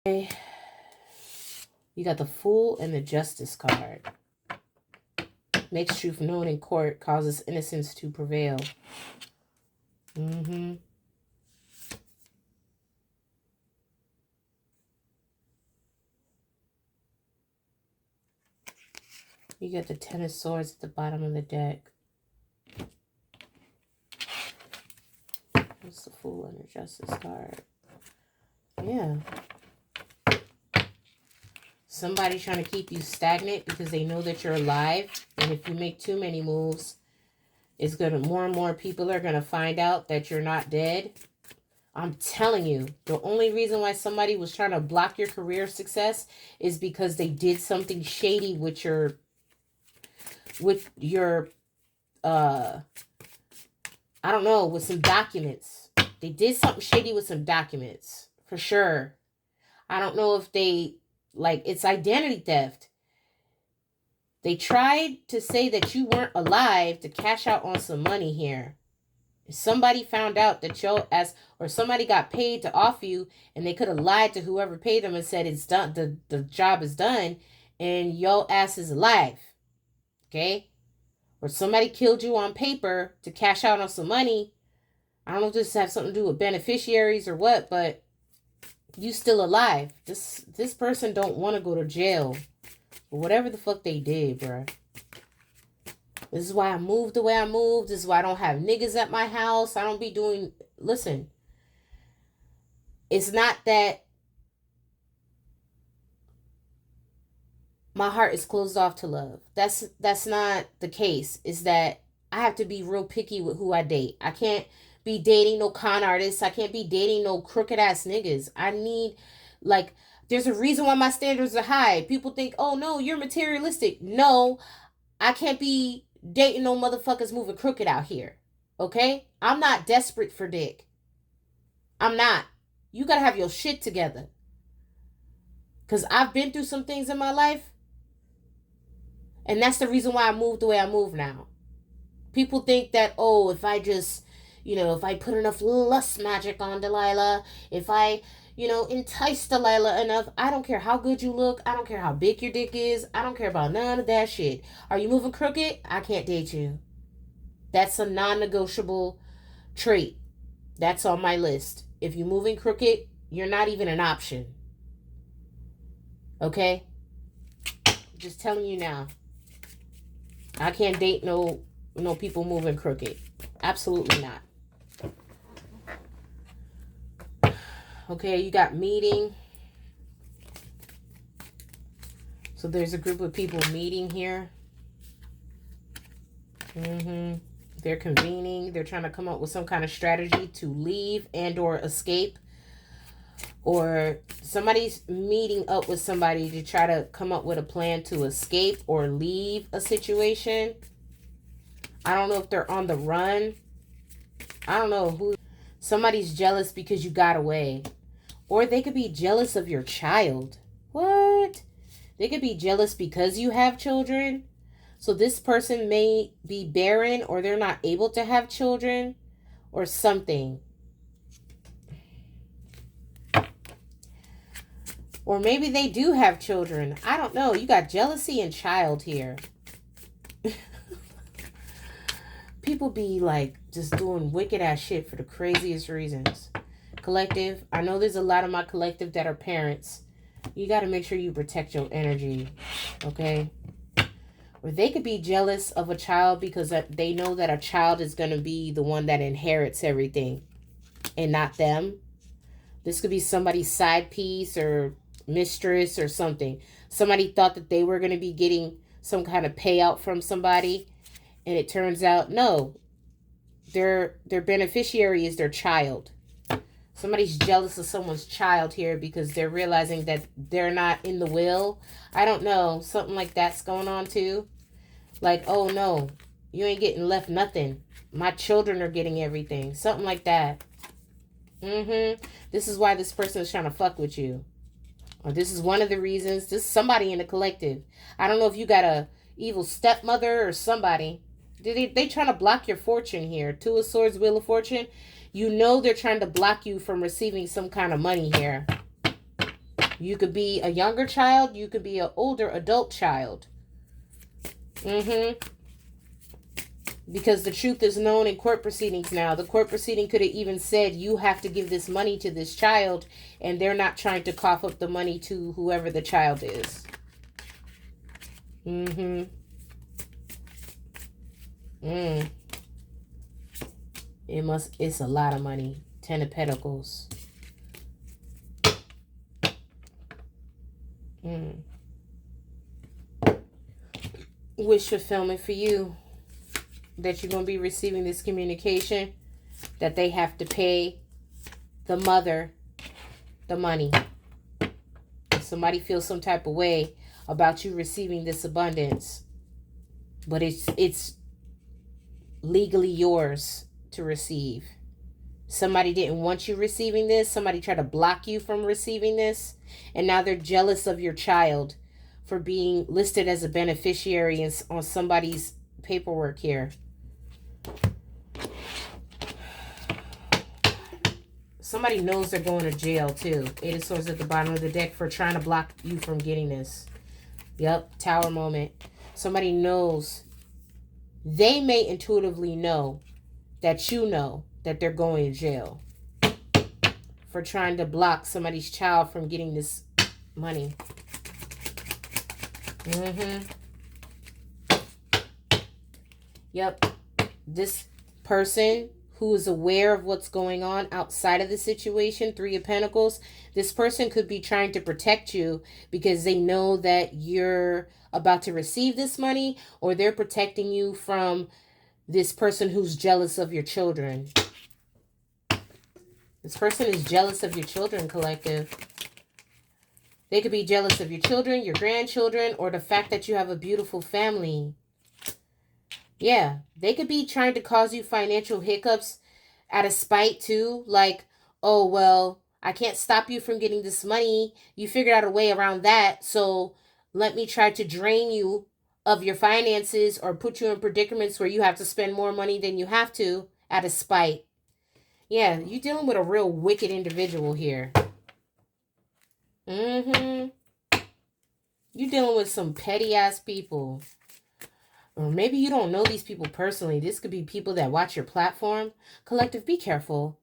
Okay. You got the Fool and the Justice card. Makes truth known in court, causes innocence to prevail. You got the Ten of Swords at the bottom of the deck. What's the Fool and the Justice card? Yeah. Somebody trying to keep you stagnant because they know that you're alive. And if you make too many moves, it's gonna more and more people are gonna find out that you're not dead. I'm telling you, the only reason why somebody was trying to block your career success is because they did something shady with your I don't know, with some documents. They did something shady with some documents, for sure. I don't know if they, like, it's identity theft. They tried to say that you weren't alive to cash out on some money here. If somebody found out that your ass, or somebody got paid to off you, and they could have lied to whoever paid them and said it's done, the job is done, and your ass is alive. Okay? Or somebody killed you on paper to cash out on some money. I don't know if this has something to do with beneficiaries or what, but you still alive. This person don't want to go to jail for whatever the fuck they did, bruh. This is why I moved the way I moved. This is why I don't have niggas at my house. I don't be doing... Listen. It's not that my heart is closed off to love. That's not the case. It's that I have to be real picky with who I date. I can't be dating no con artists. I can't be dating no crooked ass niggas. I need, like, there's a reason why my standards are high. People think, oh no, you're materialistic. No, I can't be dating no motherfuckers moving crooked out here. Okay? I'm not desperate for dick. I'm not. You gotta have your shit together. Because I've been through some things in my life. And that's the reason why I moved the way I move now. People think that, oh, if I just, if I put enough lust magic on Delilah, if I, entice Delilah enough, I don't care how good you look. I don't care how big your dick is. I don't care about none of that shit. Are you moving crooked? I can't date you. That's a non-negotiable trait. That's on my list. If you're moving crooked, you're not even an option. Okay? Just telling you now. I can't date no people moving crooked. Absolutely not. Okay, you got meeting. So there's a group of people meeting here. They're convening. They're trying to come up with some kind of strategy to leave and or escape. Or somebody's meeting up with somebody to try to come up with a plan to escape or leave a situation. I don't know if they're on the run. I don't know who. Somebody's jealous because you got away. Or they could be jealous of your child. What? They could be jealous because you have children. So this person may be barren or they're not able to have children or something. Or maybe they do have children. I don't know. You got jealousy and child here. People be like just doing wicked ass shit for the craziest reasons. Collective. I know there's a lot of my collective that are parents. You got to make sure you protect your energy. Okay? Or they could be jealous of a child because they know that a child is going to be the one that inherits everything and not them. This could be somebody's side piece or mistress or something. Somebody thought that they were going to be getting some kind of payout from somebody, and it turns out no, their beneficiary is their child. Somebody's jealous of someone's child here because they're realizing that they're not in the will. I don't know, something like that's going on too. Like, oh no, you ain't getting left nothing. My children are getting everything. Something like that. This is why this person is trying to fuck with you. Or this is one of the reasons. This is somebody in the collective. I don't know if you got a evil stepmother or somebody. They trying to block your fortune here. Two of Swords, Wheel of Fortune. You know they're trying to block you from receiving some kind of money here. You could be a younger child. You could be an older adult child. Because the truth is known in court proceedings now. The court proceeding could have even said you have to give this money to this child, and they're not trying to cough up the money to whoever the child is. It's a lot of money. 10 of Pentacles. Wish fulfillment for you. That you're going to be receiving this communication. That they have to pay the mother the money. If somebody feels some type of way about you receiving this abundance. But it's legally yours to receive. Somebody didn't want you receiving this. Somebody tried to block you from receiving this. And now they're jealous of your child for being listed as a beneficiary on somebody's paperwork here. Somebody knows they're going to jail too. Eight of Swords at the bottom of the deck for trying to block you from getting this. Yep, Tower moment. Somebody knows. They may intuitively know that you know that they're going to jail for trying to block somebody's child from getting this money. Yep. This person who is aware of what's going on outside of the situation, 3 of Pentacles, this person could be trying to protect you because they know that you're about to receive this money, or they're protecting you from this person who's jealous of your children. This person is jealous of your children, collective. They could be jealous of your children, your grandchildren, or the fact that you have a beautiful family. Yeah, they could be trying to cause you financial hiccups out of spite too. Like, oh, well, I can't stop you from getting this money. You figured out a way around that. So let me try to drain you of your finances or put you in predicaments where you have to spend more money than you have to out of spite. Yeah, you're dealing with a real wicked individual here. You're dealing with some petty ass people. Or maybe you don't know these people personally. This could be people that watch your platform. Collective, be careful.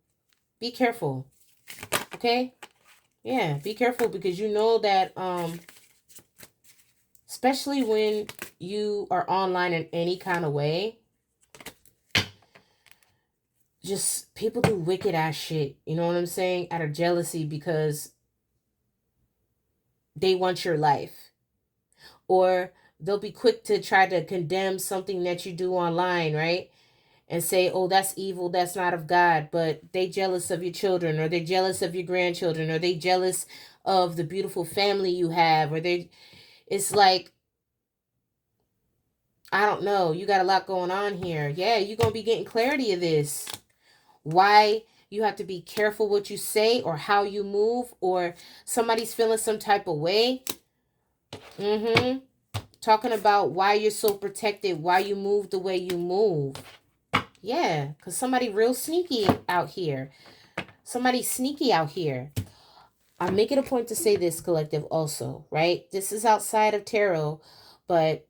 Be careful. Okay? Yeah, be careful because you know that, especially when you are online in any kind of way, just people do wicked ass shit. You know what I'm saying? Out of jealousy because they want your life. Or they'll be quick to try to condemn something that you do online, right? And say, oh, that's evil, that's not of God. But they jealous of your children, or they jealous of your grandchildren, or they jealous of the beautiful family you have, or it's like, I don't know, you got a lot going on here. Yeah, you're going to be getting clarity of this. Why you have to be careful what you say or how you move, or somebody's feeling some type of way. Talking about why you're so protected, why you move the way you move. Yeah, because somebody real sneaky out here. Somebody's sneaky out here. I'm making a point to say this, collective, also, right? This is outside of tarot, but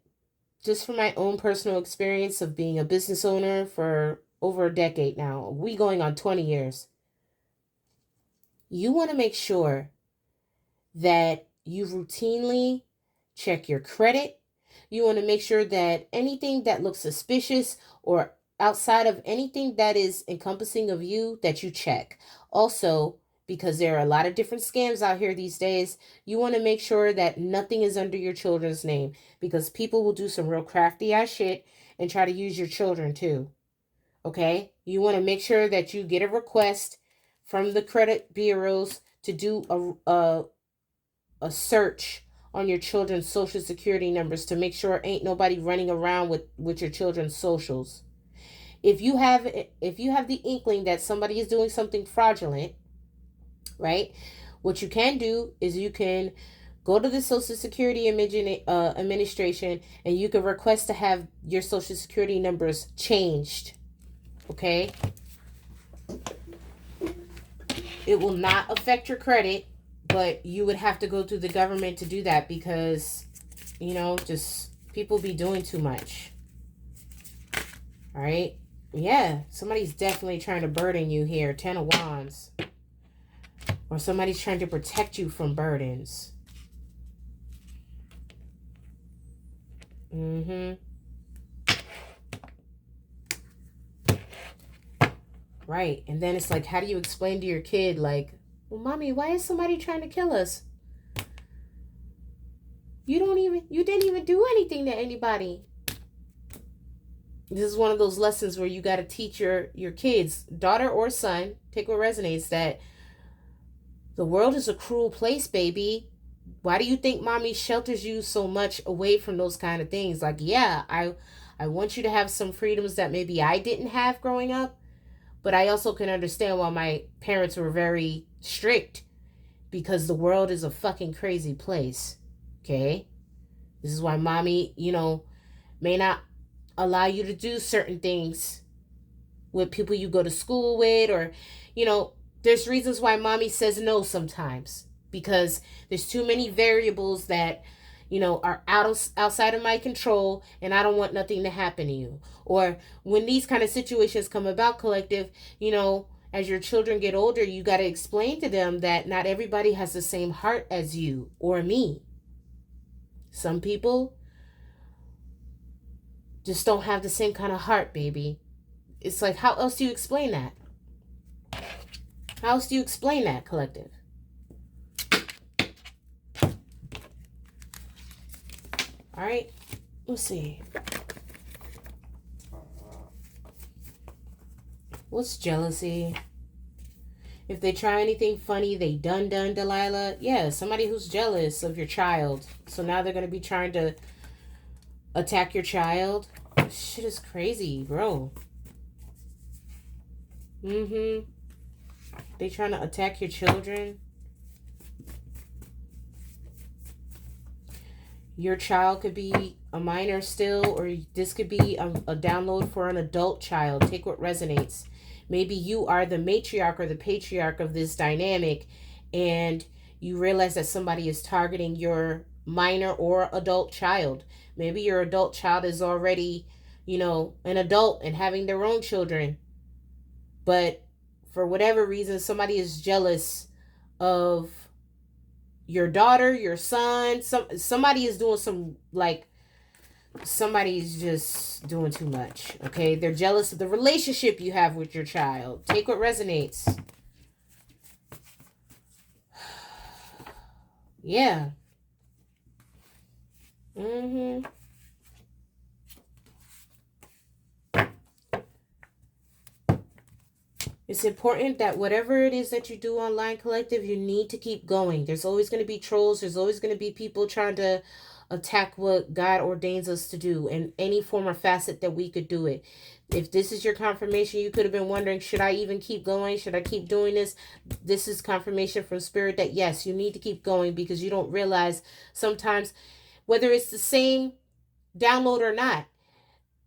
just from my own personal experience of being a business owner for over a decade now, we going on 20 years. You want to make sure that you routinely check your credit. You want to make sure that anything that looks suspicious or outside of anything that is encompassing of you, that you check. Also, because there are a lot of different scams out here these days, you want to make sure that nothing is under your children's name, because people will do some real crafty ass shit and try to use your children too. Okay? You want to make sure that you get a request from the credit bureaus to do a search on your children's social security numbers to make sure ain't nobody running around with your children's socials. If you have the inkling that somebody is doing something fraudulent, right? What you can do is you can go to the Social Security Administration and you can request to have your social security numbers changed. Okay? It will not affect your credit. But you would have to go through the government to do that because, you know, just people be doing too much. All right? Yeah, somebody's definitely trying to burden you here. 10 of Wands. Or somebody's trying to protect you from burdens. Mm-hmm. Right. And then it's like, how do you explain to your kid, like, well, mommy, why is somebody trying to kill us? You didn't even do anything to anybody. This is one of those lessons where you got to teach your kids, daughter or son, take what resonates, that the world is a cruel place, baby. Why do you think mommy shelters you so much away from those kind of things? Like, yeah, I want you to have some freedoms that maybe I didn't have growing up, but I also can understand why my parents were very strict, because the world is a fucking crazy place. Okay? This is why mommy, you know, may not allow you to do certain things with people you go to school with, or, you know, there's reasons why mommy says no sometimes, because there's too many variables that, you know, are outside of my control, and I don't want nothing to happen to you. Or when these kind of situations come about, collective, you know, as your children get older, you got to explain to them that not everybody has the same heart as you or me. Some people just don't have the same kind of heart, baby. It's like, how else do you explain that? How else do you explain that, collective? All right, let's see. What's jealousy? If they try anything funny, they done, Delilah. Yeah, somebody who's jealous of your child. So now they're going to be trying to attack your child. Shit is crazy, bro. Mm-hmm. They trying to attack your children. Your child could be a minor still, or this could be a download for an adult child. Take what resonates. Maybe you are the matriarch or the patriarch of this dynamic, and you realize that somebody is targeting your minor or adult child. Maybe your adult child is already, you know, an adult and having their own children. But for whatever reason, somebody is jealous of your daughter, your son. Somebody is doing some, like, somebody's just doing too much. Okay, they're jealous of the relationship you have with your child. Take what resonates. Yeah. Mm-hmm. It's important that whatever it is that you do online, collective, you need to keep going. There's always going to be trolls. There's always going to be people trying to attack what God ordains us to do in any form or facet that we could do it. If this is your confirmation, you could have been wondering, should I even keep going? Should I keep doing this? This is confirmation from spirit that yes, you need to keep going, because you don't realize sometimes whether it's the same download or not.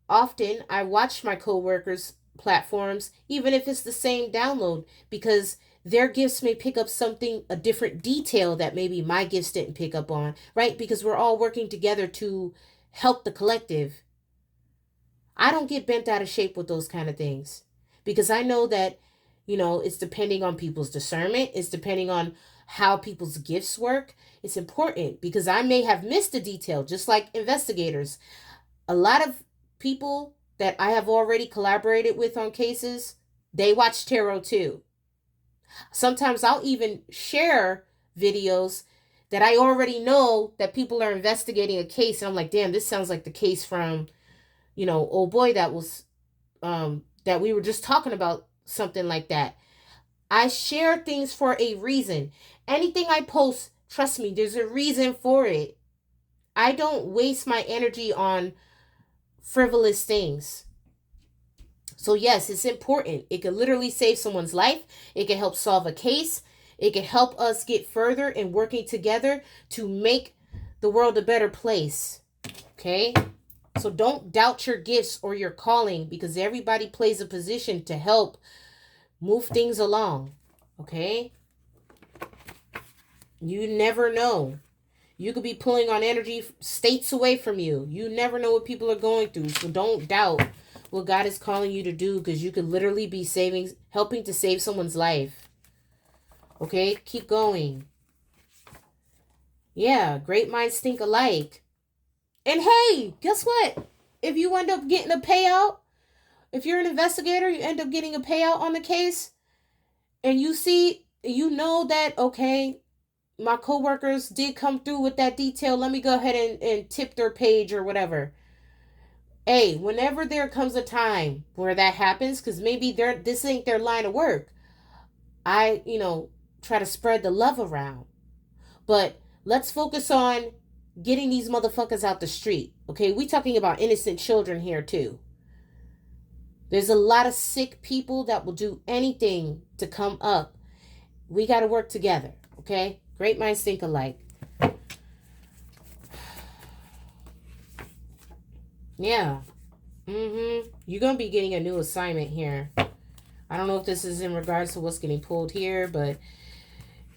Often I watch my coworkers' platforms, even if it's the same download, because their gifts may pick up something, a different detail that maybe my gifts didn't pick up on, right? Because we're all working together to help the collective. I don't get bent out of shape with those kind of things, because I know that, you know, it's depending on people's discernment. It's depending on how people's gifts work. It's important because I may have missed a detail, just like investigators. A lot of people that I have already collaborated with on cases, they watch tarot too. Sometimes I'll even share videos that I already know that people are investigating a case, and I'm like, damn, this sounds like the case from, you know, old boy that was that we were just talking about, something like that. I share things for a reason. Anything I post, trust me, there's a reason for it. I don't waste my energy on frivolous things. So yes, it's important. It can literally save someone's life. It can help solve a case. It can help us get further in working together to make the world a better place. Okay? So don't doubt your gifts or your calling, because everybody plays a position to help move things along. Okay? You never know. You could be pulling on energy states away from you. You never know what people are going through. So don't doubt what God is calling you to do, because you could literally be helping to save someone's life. Okay? Keep going. Yeah, great minds think alike. And hey, guess what? If you end up getting a payout, if you're an investigator, you end up getting a payout on the case, and you know that, okay, my coworkers did come through with that detail. Let me go ahead and tip their page or whatever. Hey, whenever there comes a time where that happens, because maybe this ain't their line of work, I, try to spread the love around. But let's focus on getting these motherfuckers out the street. Okay, we talking about innocent children here too. There's a lot of sick people that will do anything to come up. We got to work together. Okay, great minds think alike. Yeah. You're going to be getting a new assignment here. I don't know if this is in regards to what's getting pulled here, but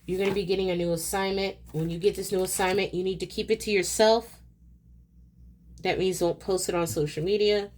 you're going to be getting a new assignment. When you get this new assignment, you need to keep it to yourself. That means don't post it on social media.